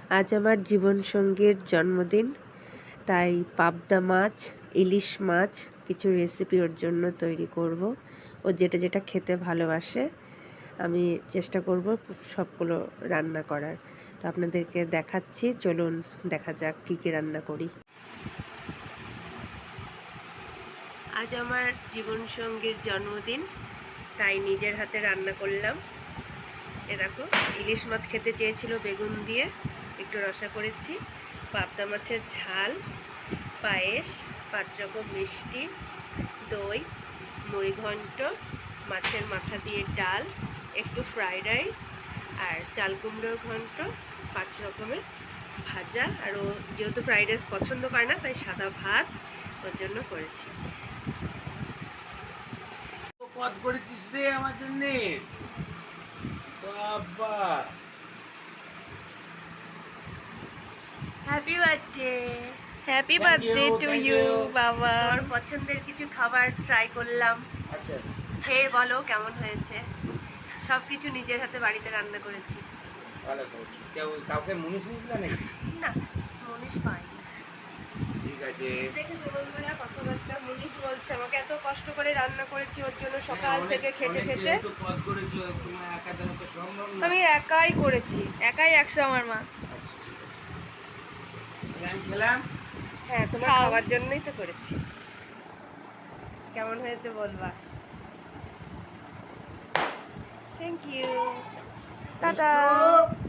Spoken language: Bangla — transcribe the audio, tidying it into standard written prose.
আজ আমার জীবনসঙ্গীর জন্মদিন, তাই পাবদা মাছ, ইলিশ মাছ কিছু রেসিপি ওর জন্য তৈরি করব। ও যেটা যেটা খেতে ভালোবাসে আমি চেষ্টা করব সবগুলো রান্না করার। তো আপনাদেরকে দেখাচ্ছি, চলুন দেখা যাক কী কী রান্না করি। আজ আমার জীবনসঙ্গীর জন্মদিন, তাই নিজের হাতে রান্না করলাম। এ দেখো, ইলিশ মাছ খেতে চেয়েছিল বেগুন দিয়ে, একটু রসা করেছি, পাবদা মাছের ঝাল, পায়েস, 5 রকম মিষ্টি, দই, মুড়িঘণ্ট, মাছের মাথা দিয়ে ডাল, একটু ফ্রাইড রাইস আর চাল কুমড়োর ঘন্ট, 5 রকমের ভাজা। আর ও যেহেতু ফ্রাইড রাইস পছন্দ করে না, তাই সাদা ভাত ওর জন্য করেছি। পদ করেছিস রে আমার জন্য বাবা। Happy birthday. Happy Thank birthday you, to thank you you. বাবা। তোমার পছন্দের কিছু খাবার ট্রাই করলাম, আচ্ছা, খেয়ে বলো কেমন হয়েছে। সব কিছু নিজের হাতে বাড়িতে রান্না করেছি। ভালো করেছি। কাউকে মুনিশ নিয়েছিল নাকি? না, মনীষ পাইনি। ঠিক আছে। দেখেছো বন্ধুরা, কথাবার্তা মনীষ বলছে আমাকে এত কষ্ট করে রান্না করেছি ওর জন্য, সকাল হ্যাঁ, থেকে খেটে অনেক খেটে। যেহেতু পদ করেছো, তোমার একা দেওয়া তো সম্ভব না। আমি একাই করেছি। একাই 100 আমার মা। আচ্ছা, ঠিক আছে। তাহলে আমি খেলাম। হ্যাঁ, তোমার খাও। খাওয়ার জন্যই তো করেছি। কেমন হয়েছে বলবা। Thank you. টাটা। মিষ্টু।